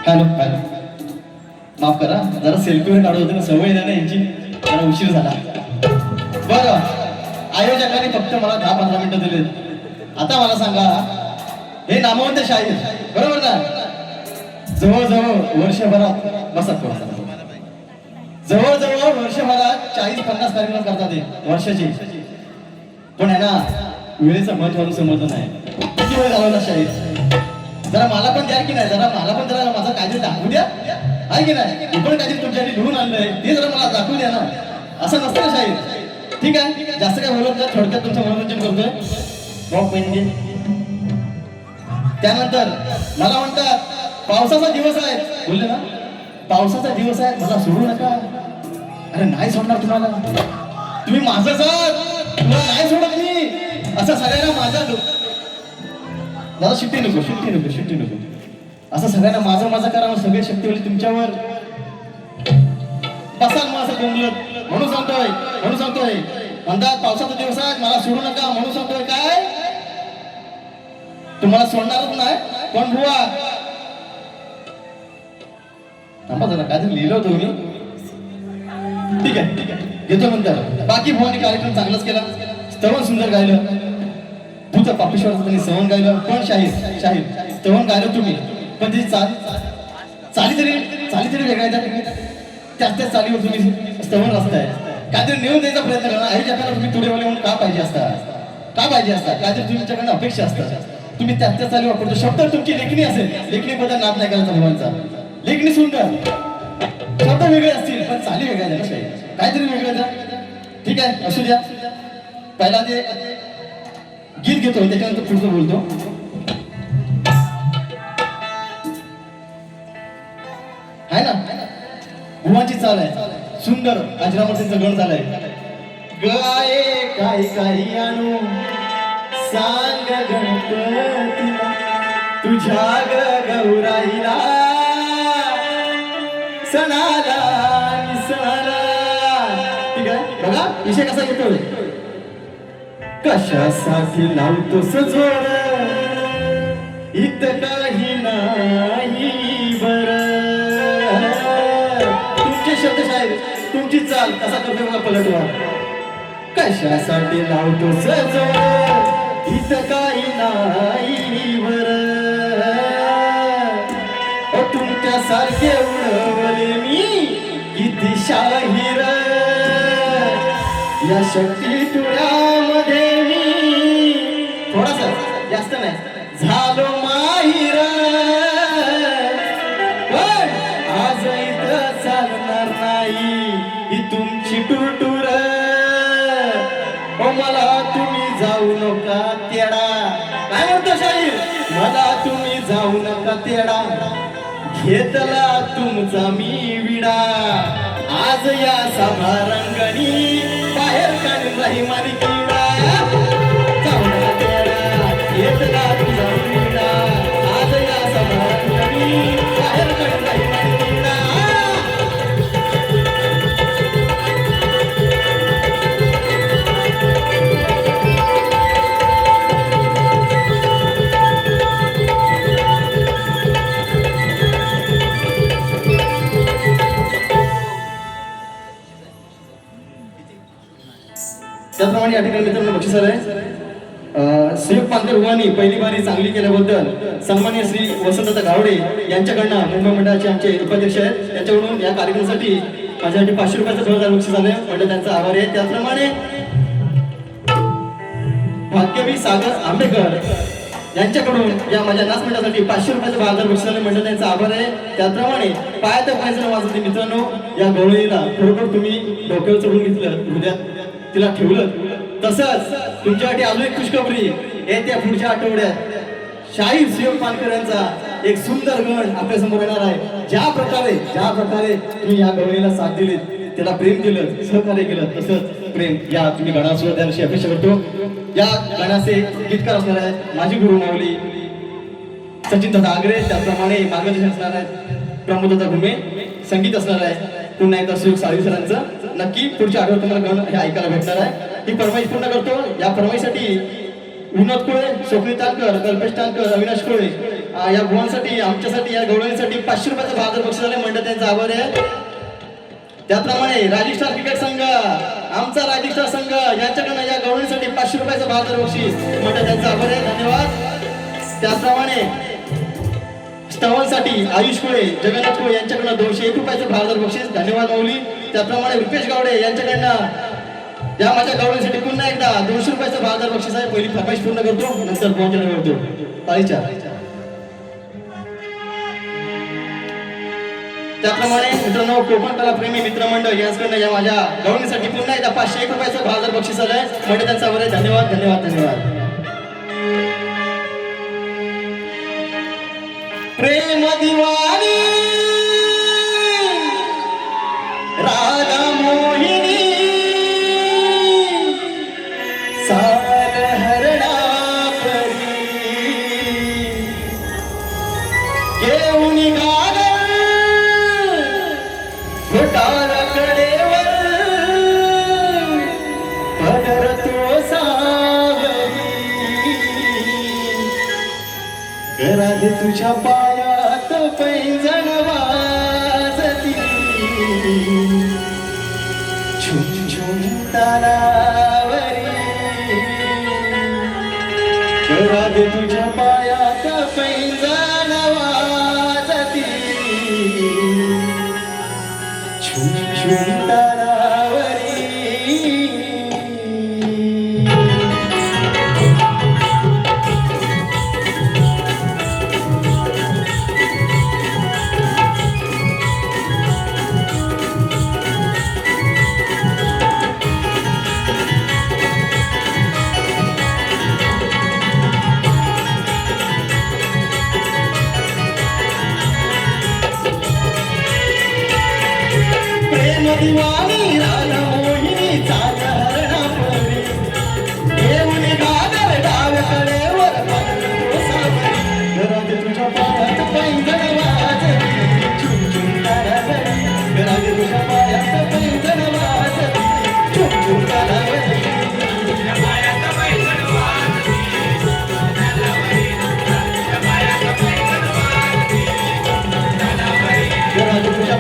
Hello hello, माफ करा, जरा सेल्फीवर काढत होते ना, सवय नाही ना यांची, जरा उशीर झाला. बरं, आयोजकांनी फक्त मला 10-15 मिनिटं दिले. आता मला सांगा, हे नामवंत शाहीर बरोबर ना, जवळजवळ वर्षभरात बसा थोडा, जवळजवळ वर्षभरात 40-50 कार्यक्रम करतात ते वर्षाचे. पण आहे ना, वेळेचं महत्व समजलं नाही. किती वेळ घालवला शाहीर, जरा मला पण द्या की नाही, जरा मला पण जरा माझा काहीतरी दाखवू द्या, आहे की नाही. मी पण काहीतरी तुमच्यासाठी लिहून आणलंय, ते जरा मला दाखवू द्या ना. असं नसतं ना शाहीर. ठीक आहे, जास्त काय बोलत नाही, थोडक्यात तुमचं मनोरंजन करतोय. बॉब म्हणजे त्यानंतर मला म्हणतात पावसाचा दिवस आहे, बोलले ना, पावसाचा दिवस आहे, मला सोडू नका. अरे नाही सोडणार तुम्हाला, तुम्ही माझंच आहात, तुम्हाला नाही सोडत मी. असं सगळ्यांना माझा दादा शिट्टी नको, शिट्टी नको, शिट्टी नको, असं सगळ्यांना माझं माझं करा, सगळी शक्तीवली तुमच्यावर. बसाल मग असं बोंबलत, म्हणून सांगतोय म्हणतात पावसाचा दिवस आहे, मला सोडू नका, म्हणून सांगतोय. काय तुम्हाला सोडणारच नाही. पण बुवा थांबा जरा, काहीतरी लिहिलं होतं मी. ठीक आहे घेतो नंतर. बाकी भुवानी कार्यक्रम चांगलाच केला, स्तवन सुंदर गायलं, तुझं पापेश्वराचं त्यांनी स्तवन गायलं. पण शाहीर स्तवन गायलं तुम्ही, पण ती चाली तरी वेगळ्या, त्याच चालीवर तुम्ही स्तवन रचताय. काहीतरी नेऊन द्यायचा प्रयत्न करा. आई जगाला तुम्ही तुडेवाले म्हणून का पाहिजे असतात, काहीतरी तुमच्याकडनं अपेक्षा असतात. तुम्ही त्याच चाली वापरतो. शब्द तुमची लेखणी असेल, लेखणीबद्दल नाद नाही करायचा भगवानचा. लेखणी सुंदर, शब्द वेगळे असतील पण चाली वेगळ्या द्या, काहीतरी वेगळं द्या. ठीक आहे, असू द्या. पहिला ते गीत घेतो, त्याच्यानंतर पुढचं बोलतो. आहे ना, भुवांची चाल आहे सुंदर, अजरामतींचं गण झालंय. गाये काही आणू सांग गणपतीला, तुझ्या गौराईला सणाला. ठीक आहे बघा, विषय कसा येतोय. कशासाठी लावतो सजोर, इत काही नाही बर. तुमचे शब्द शाहीर, तुमची चाल कसा करतो मला पलटवा. कशासाठी लावतो सजोर, इत काही नाही बर. तुमच्यासारखे उडवले मी किती शाहीर, या शक्ती तुळ्यामध्ये मी थोडासा जास्त नाही झालो माहिर. पण आज इथं चालणार नाही ही तुमची टुरटुर. ओ मला तुम्ही जाऊ नका तेडा, काय म्हणतो शाहीर, मला तुम्ही जाऊ नका तेडा. घेतला तुमचा मी विडा, आज या सभारंगणी बाहेर काढून राही माझी किडा. जाऊ नका तेडा, घेतला तुमचा विडा, आज या सभारंगणी बाहेर काढून राही माझी किडा. त्याप्रमाणे या ठिकाणी मित्रांनो बक्षीस आहे. संयुक्त पालकर भुवानी पहिली बारी चांगली केल्याबद्दल सन्माननीय श्री वसंतदादा गावडे यांच्याकडनं मुंबई मंडळाचे आमचे उपाध्यक्ष आहेत, त्यांच्याकडून या कार्यक्रमासाठी माझ्यासाठी 500 रुपयाचं 2000 बक्षीस आले. म्हणजे त्यांचा आभार आहे. त्याचप्रमाणे भाग्यवी सागर आंबेकर यांच्याकडून या माझ्या नाच मंडळासाठी 500 रुपयाचं 2000 बक्षीस आले. म्हणजे त्यांचा आभार आहे. त्याचप्रमाणे पायात पायजण वाजवते मित्रांनो, या गवळीला खरोखर तुम्ही डोक्यावर चढून घेतलं, हृदयात तिला ठेवलं. तसंच तुमच्यासाठी अजून एक खुशखबरी, येत्या पुढच्या आठवड्यात शाहीर संयुक्त पालकर यांचा एक सुंदर गण आपल्या समोर येणार आहे. ज्या प्रकारे तुम्ही या गवळीला साथ दिली, त्याला प्रेम केलं, सहकार्य केलं, तसंच प्रेम या तुम्ही गणासोबत द्यायची अपेक्षा करतो. या गणाचे गीतकार असणार आहेत माझी गुरु माऊली सचिन दादा आगरे. त्याचप्रमाणे मार्गदर्शन असणार आहेत प्रमोददादा घुमे. संगीत असणार आहे पुन्हा एकदा सुयोग साळवी सरांचं. नक्की पुढच्या आठवड्यात तुम्हाला गण हे ऐकायला भेटणार आहे. ही फरमाईश पूर्ण करतो. या फरमाईसाठी विनोद कोळे, स्वप्नील तारकर, कल्पेश तारकर, अविनाश कोळे या गुणांसाठी आमच्यासाठी या गौरवासाठी 500 रुपयाचं भागदर बक्षीस झाले मंडळ त्यांचा आभार आहे. त्याप्रमाणे राजस्थान क्रिकेट संघ आमचा राजस्थान संघ यांच्याकडनं या गौरवासाठी 500 रुपयाचं भागदर बक्षीस मंडळ त्यांचा आभार आहे. धन्यवाद. त्याचप्रमाणे स्तवांसाठी आयुष कोळे, जगन्नाथ कोळे यांच्याकडनं 201 रुपयाचं भागदर बक्षीस. धन्यवाद माऊली. त्याप्रमाणे रुपेश गावडे यांच्याकडनं या माझ्या गौरवासाठी पुन्हा एकदा 200 रुपयाचं भागदर बक्षीस आहे. पहिली फरमाईश पूर्ण करतो नंतर पोहोचणे करतो. ताळीच्या. त्याप्रमाणे मित्रांनो कोकण कला प्रेमी मित्रमंडळ यांच्याकडनं या माझ्या गौरवासाठी पुन्हा एकदा 501 रुपयाचं भागदर बक्षीस आलंय. म्हणजे त्यांचा बरे धन्यवाद धन्यवाद धन्यवाद. प्रेम दिवाणी राधा मोहिनी सार हरणा परी घेऊन गागर घोटाळा कडेवर पदर तो सागरी घरात तुझ्या पायात पैंजण वाजती झुम झुम तारावरी घरात तुझ्या पायात पैंजण वाजती झुम झुम तारावरी. दिवाणी राधा मोहिनी चाल हरणा परी घेऊन गागर डाव्याकडे वर पदर सावरी घरात तुझ्या पायात पैंजण वाजती झुम झुम तारावरी घरात तुझ्या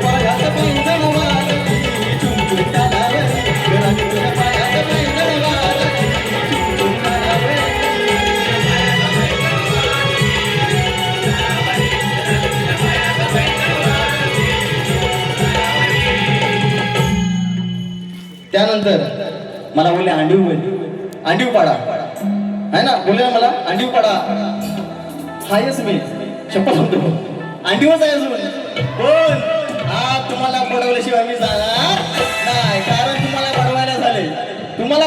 पायात पैंजण वाजती झुम झुम तारावरी घरात तुझ्या पायात पैंजण वाजती. त्यानंतर मला बोलले अंडीव पाडा आहे ना, बोलले ना मला अंडीव पाडा हायच मी शपथ म्हणतो अंडीवच आहे अजून. पण हा तुम्हाला पडवल्याशिवाय मी जाणार नाही, कारण तुम्हाला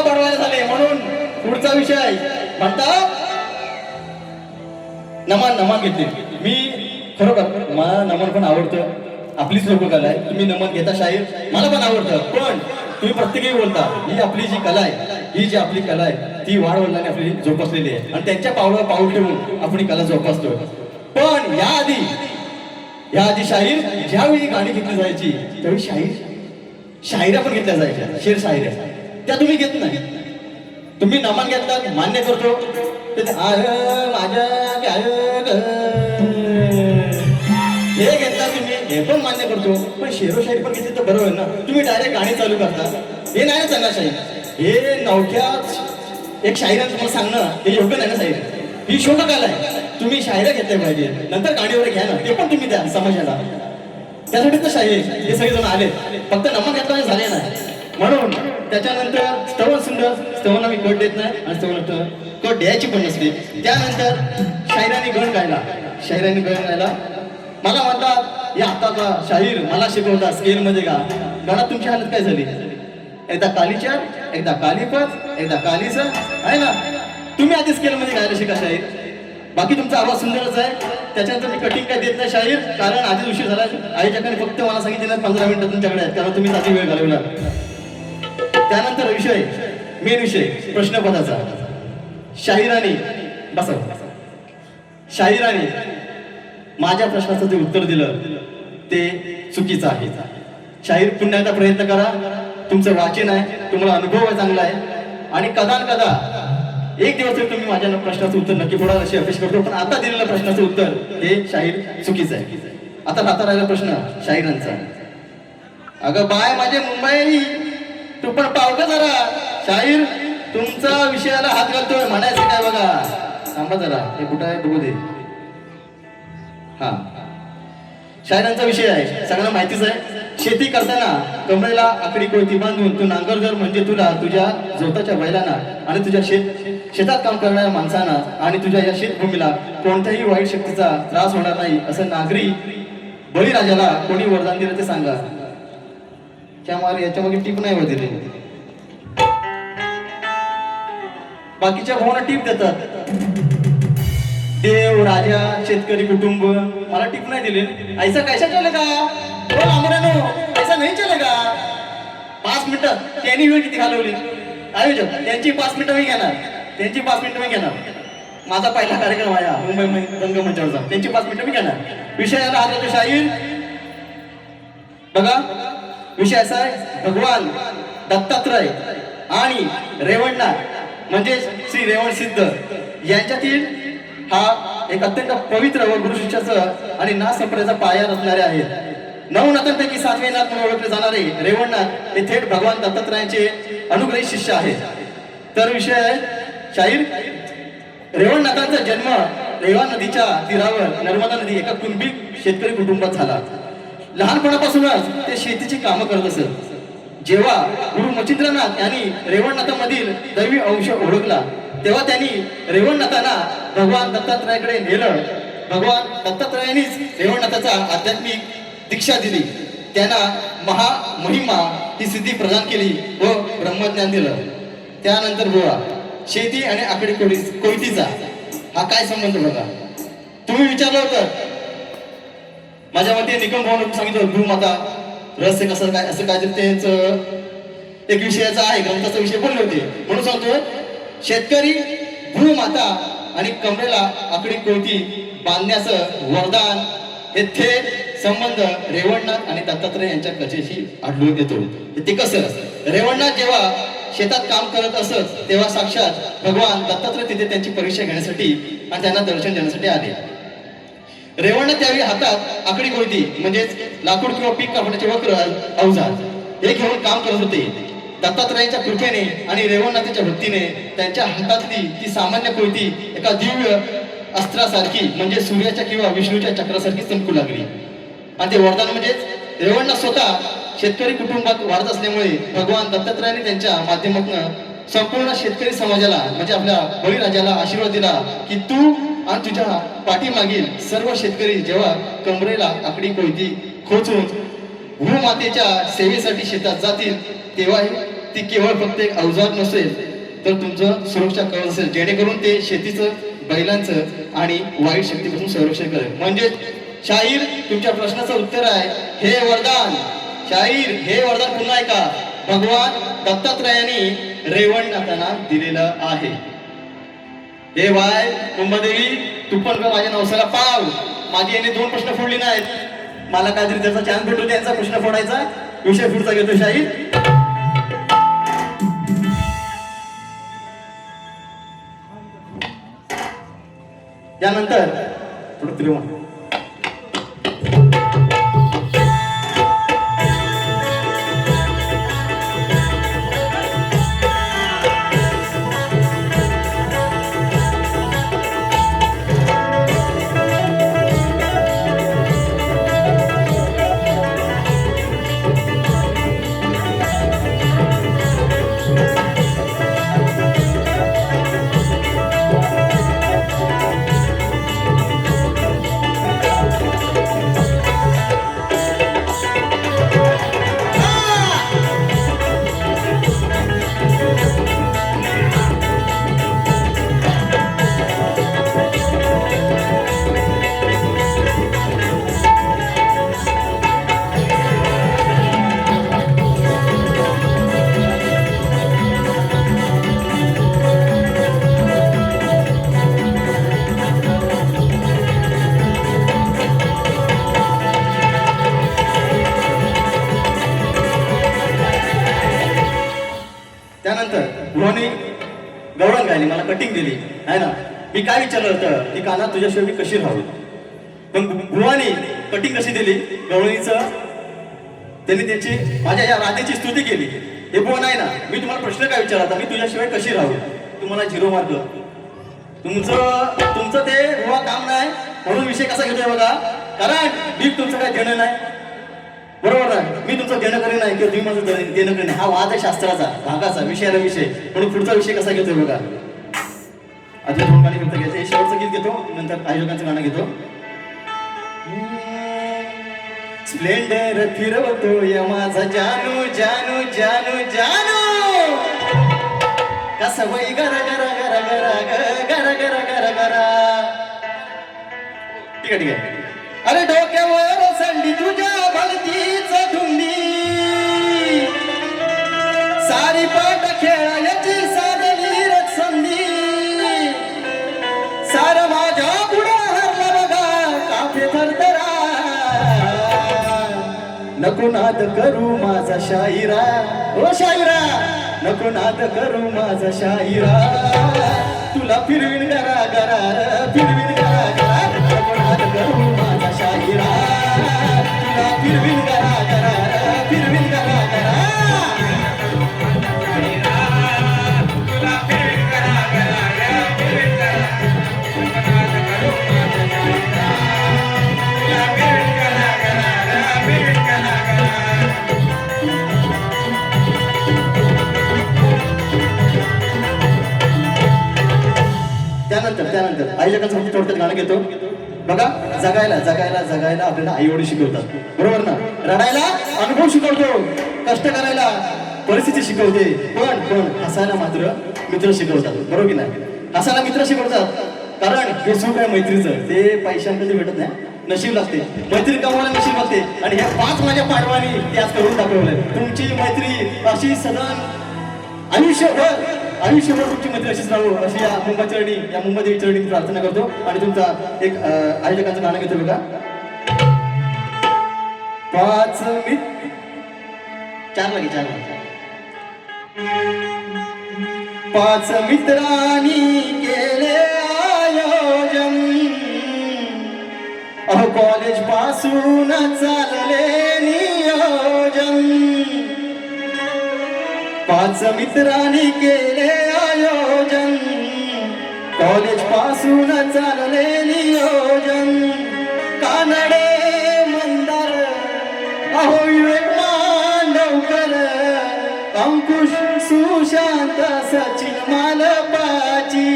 पडवायला झाले म्हणून पुढचा विषय म्हणतात नमन घेतले. मी खरोखर मला नमन पण आवडतं, आपलीच लोककला आहे. तुम्ही नमन घेता शाहीर मला पण आवडतं, पण तुम्ही प्रत्येकही बोलता ही आपली जी कला आहे, ही जी आपली कला आहे ती वाढवल्याने आपली जोपासलेली आहे आणि त्यांच्या पावलावर पाऊल ठेवून आपण कला जोपासतो. पण याआधी शाहीर ज्यावेळी गाणी घेतली जायची त्यावेळी शाहिरा पण घेतल्या जायच्या, शेर शाहिऱ्या त्या तुम्ही घेत नाही. तुम्ही नमन घेतलात मान्य करतो माझ्या हे घेतला तुम्ही हे पण मान्य करतो, पण शेरो शाहीर पण घेतली तर बरोबर आहे ना. तुम्ही डायरेक्ट गाणी चालू करता हे नाही चालणार. शाहीर हे नवख्यात एक शाहिरानं तुम्हाला सांगणं हे योग्य नाही ना. शाहीर ही शोधकला आहे, तुम्ही शाहिरा घेतल्या पाहिजे, नंतर गाडीवर घ्या ना, ते पण तुम्ही द्या समाजाला. त्यासाठी तर शाहीर हे सगळेजण आले, फक्त नमन घेतला झाले नाही. म्हणून त्याच्यानंतर स्तवन सुंदर स्तवनला मी कट देत नाही आणि स्तवन कट द्यायची पण नसते. त्यानंतर शाहिराने गण गायला मला म्हणतात या आताचा शाहीर मला शिकवता स्केल मध्ये गा. गाण्यात तुमची हालत काय झाली, एकदा कालीचार, एकदा कालीपद, एकदा कालीचा आहे ना. तुम्ही आधी स्केल मध्ये गायला शिका शाहीर, बाकी तुमचा आवाज सुंदरच आहे. त्याच्यानंतर मी कटिंग काय देत नाही शाहीर, कारण आधीच उशीर झाला. आईच्याकडे फक्त मला सांगितलं 15 मिनिटं तुमच्याकडे आहेत, कारण तुम्ही आधी वेळ घालवला. त्यानंतर विषय मेन विषय प्रश्नपदाचा. शाहिराने माझ्या प्रश्नाचं जे उत्तर दिलं ते चुकीचं आहे. शाहीर पुन्हा एकदा प्रयत्न करा, तुमचं वाचन आहे, तुम्हाला अनुभव आहे चांगला आहे आणि कदा एक दिवस तरी तुम्ही माझ्या प्रश्नाचं उत्तर नक्की फोडाल अशी अपेक्षा करतो, पण आता दिलेलं प्रश्नाचं उत्तर हे शाहीर चुकीचं आहे. आता राहिला प्रश्न शाहिरांचा. अगं बाय माझे मुंबई, तू पण पाव का जरा. शाहीर तुमचा विषयाला हात घालतोय म्हणायचं काय बघा. थांबा जरा, हे कुठं आहे बघू दे. हा, शाहिरांचा विषय आहे, सगळ्यांना माहितीच आहे. शेती करताना कमरेला आकडी कोयती बांधून तू नांगरधर म्हणजे तुला तुझ्या जोताच्या बैलांना आणि तुझ्या शेतात काम करणाऱ्या माणसांना आणि तुझ्या या शेतभूमीला कोणत्याही वाईट शक्तीचा त्रास होणार नाही असं नागरी बळीराजाला कोणी वरदान दिलं ते सांगा. याच्या मागे टीप नाही दिली. बाकीच्या भावना टीप देतात. देव, राजा, शेतकरी कुटुंब, मला टिप नाही दिली. ऐसा कैसा चलेगा? हो आमरानो, ऐसा नाही चलेगा. 5 मिनिटं त्यांनी वेळ किती घालवली आयोजक, त्यांची 5 मिनिटं मी घेणार, त्यांची 5 मिनिटं मी घेणार. माझा पहिला कार्यक्रम आहे मुंबई रंगमंचावरचा, त्यांची 5 मिनिटं मी घेणार. विषयाला हात घालतो शाहीर. बघा विषय असा आहे, भगवान दत्तात्रय आणि रेवणनाथ म्हणजे श्री रेवण सिद्ध यांच्यातील हा एक अत्यंत पवित्र व गुरु शिष्याचं आणि नाथ संप्रदायाचा पाया रचणारे आहेत. 9 नाथांपैकी 7वे नाथ म्हणून ओळखले जाणारे रेवणनाथ हे थेट भगवान दत्तात्रयांचे अनुग्रही शिष्य आहेत. तर विषय आहे शाहीर. रेवणनाथांचा जन्म रेवा नदीच्या तीरावर नर्मदा नदी एका कुणबी शेतकरी कुटुंबात झाला. लहानपणापासूनच ते शेतीची कामं करत असत. जेव्हा गुरु मच्छिंद्रनाथ यांनी रेवणनाथामधील दैवी अंश ओळखला तेव्हा त्यांनी रेवणनाथांना भगवान दत्तात्रयाकडे नेलं. भगवान दत्तात्रयांनीच रेवणनाथाचा आध्यात्मिक दीक्षा दिली. त्यांना महामहिमा ही सिद्धी प्रदान केली व ब्रह्मज्ञान दिलं. त्यानंतर बुवा शेती आणि आकडी कोयतीचा हा काय संबंध बघा. तुम्ही विचारलं होतं माझ्या मते निकम भाऊन सांगितलं भूमाता रहस्य कसं काय असं काय त्यांचं एक विषयाचा आहे, ग्रंथाचा विषय बोलले होते. म्हणून सांगतो शेतकरी भूमाता आणि कमरेला आकडी कोयती बांधण्याचं वरदान हे थेट संबंध रेवणनाथ आणि दत्तात्रय यांच्या कथेशी आढळून येतो. ते कसं, रेवणनाथ जेव्हा शेतात काम करत असत तेव्हा साक्षात भगवान दत्तात्रय तिथे त्यांची परीक्षा घेण्यासाठी आणि त्यांना दर्शन देण्यासाठी आले. रेवणनाथ त्यावेळी हातात आकडी कोयती म्हणजेच लाकूड किंवा पीक कापण्याचे वक्र अवजार हे घेऊन काम करत होते. दत्तात्रयांच्या कृपेने आणि रेवणनाथाच्या भक्तीने त्यांच्या हातातली ती सामान्य कोयती एका दिव्य अस्त्रासारखी म्हणजे सूर्याच्या किंवा विष्णूच्या चक्रासारखी चमकू लागली. आणि ते वरदान म्हणजेच रेवणनाथ स्वतः शेतकरी कुटुंबात वाढत असल्यामुळे भगवान दत्तात्रयांनी त्यांच्या माध्यमातून संपूर्ण शेतकरी समाजाला म्हणजे आपल्या बळीराजाला आशीर्वाद दिला की तू आणि तुझ्या पाठीमागील सर्व शेतकरी जेव्हा कमरेला आकडी कोयती खोचून भूमातेच्या सेवेसाठी शेतात जातील तेव्हा ती केवळ फक्त एक अवजार नसेल तर तुमचं सुरक्षा कवच असेल, जेणेकरून ते शेतीचं, बैलांचं आणि वाईट शक्तीपासून संरक्षण करेल. म्हणजे शाहीर तुमच्या प्रश्नाचं उत्तर आहे हे वरदान. शाहीर हे वरदान पुन्हा ऐका, भगवान दत्तात्रयांनी रेवणनाथांना दिलेलं आहे. हे वाय कुंभदेवी तू पण माझ्या नवसाला पाव. माझी यांनी 2 प्रश्न फोडले नाहीत, मला काहीतरी त्याचा चान्स भेटतो त्यांचा प्रश्न फोडायचा. विषय पुढचा घेतो शाहीर. त्यानंतर थोडं त्रिमा कटिंग दिली आहे ना. मी काय विचारलं होतं की काना तुझ्याशिवाय मी कशी राहू, पण बुवानी कटिंग कशी दिली गवळणीचं, त्यांनी त्याची माझ्या या राधेची स्तुती केली. हे बुवा नाही ना. मी तुम्हाला प्रश्न काय विचारला होता, मी तुझ्याशिवाय कशी राहू, तुम्हाला 0 मार्क. तुमचं ते बुवा काम नाही म्हणून विषय कसा घेतोय बघा, कारण मी तुमचं काय देणं नाही, बरोबर ना. मी तुमचं देणं करी नाही किंवा तुम्ही माझं देणं करी नाही, हा वाद आहे शास्त्राचा भागाचा विषयाला विषय. म्हणून पुढचा विषय कसा घेतोय बघा. आता 2 गाणी फक्त घ्यायचं, हे शेवटचं गीत घेतो, नंतर आयोजकांचं गाणं घेतो. स्प्लेंडर फिरवतोय माझा जानू जानू जानू जानू, कसा वय गरा गरा गरा गरा गरा गरा गरा गरा. ठीक आहे ठीक आहे. अरे डोक्यावर संडी तुझ्या भलतीच धुंदी, सारी पाट खेळायची साधली रक्षंदी, सार माझ्या पुढे हरला बघा काफे थरथरा. नको नाद करू माझा शाहिरा, ओ शाहिरा, नको नाद करू माझा शाहिरा, तुला फिरवीन गरा गरा फिरवीन गरा गरा. नको नाद करू माझा शाहिरा, तुला फिरवीन गरा गरा फिरवीन गरा गरा. त्यानंतर आईजकांचं फक्त थोडक्यात गाणं घेतो बघा. जगायला जगायला जगायला आपल्याला आई वडील शिकवतात, बरोबर ना. रडायला अनुभव शिकवतो, कष्ट करायला परिस्थिती शिकवते, पण हसायला मात्र मित्र शिकवतात, बरोबर की नाही. हसायला मित्र शिकवतात, कारण हे सुख आहे मैत्रीचं, ते पैशांकडे भेटत नाही, नशीब लागते. मैत्री कमवायला नशीब लागते, आणि ह्या 5 माझ्या पाडवानी ते आज करून दाखवलंय. तुमची मैत्री अशी सदन आयुष्यभर तुमची मैत्री अशीच राहू, अशी या मुंबई चरणी प्रार्थना करतो. आणि तुमचा एक आयोजकांचं गाणं घेतो बघा. 5 मित्रांनी केले आयोजन, अहो कॉलेज पासून चालले नियोजन. 5 मित्रांनी केले आयोजन, कॉलेज पासून चालले नियोजन. कानडे मंदार, अहो विवेक मांडवकर, अंकुश सुशांत सचिन मालपाची,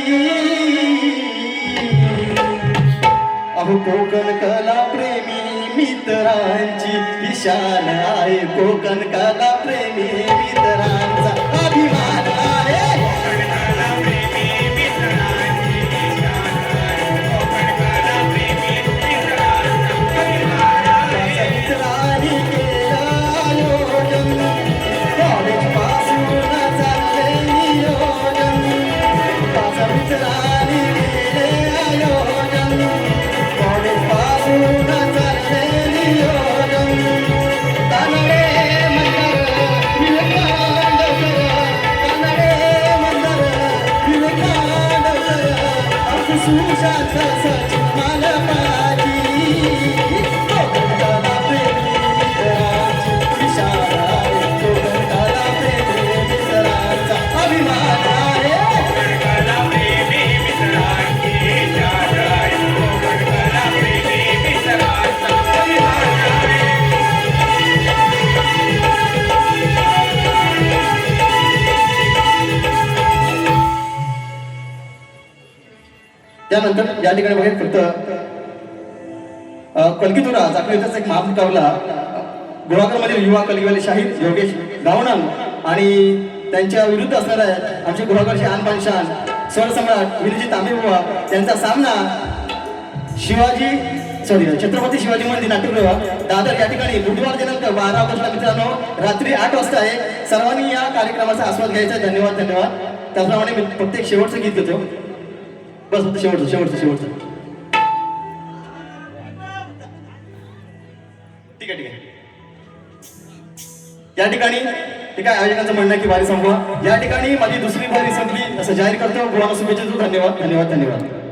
अहो कोकण कला प्रेमी मित्रांची ही शान आहे, कोकण कला प्रेमी मित्रांचा अभिमान आहे. मित्रांनी केलं आयोजन, कॉलेज पासून चालले नियोजन. 5 मित्रांनी केले आयोजन, कॉलेज पासून चालले नियोजन. कानडे मंदार विवेकानंदकर, कानडे मंदार विवेकानंदकर, सुशांत सचिन मालपाची, कोकण कला प्रेमी मित्रांची शान आहे, कोकण कला प्रेमी मित्रांचा अभिमान आहे. त्यानंतर या ठिकाणी बघा फक्त कलगीतुरा जाकवेचा एक महामुकाबला गुहागरमधील युवा कलगीवाले शाहीर योगेश गावणन आणि त्यांच्या विरुद्ध असणारा आमचे गुहागरचे आनबान शान स्वरसम्राट विरजी तांबेबुवा, त्यांचा सामना छत्रपती शिवाजी मंदिर नाट्यगृह दादर या ठिकाणी बुधवार दिनांक 12 ऑगस्टला मित्रांनो रात्री 8 वाजता आहे. सर्वांनी या कार्यक्रमाचा आस्वाद घ्यायचा. धन्यवाद. त्याचप्रमाणे मी फक्त एक शेवटचं गीत घेतो, बस फक्त शेवटचं. ठीक आहे. या ठिकाणी ठीक आहे, आयोजकांचं म्हणणं आहे की वारी संपवा. या ठिकाणी माझी दुसरी वारी संपली असं जाहीर करतो. गुणाला शुभेच्छा देतो. धन्यवाद धन्यवाद धन्यवाद.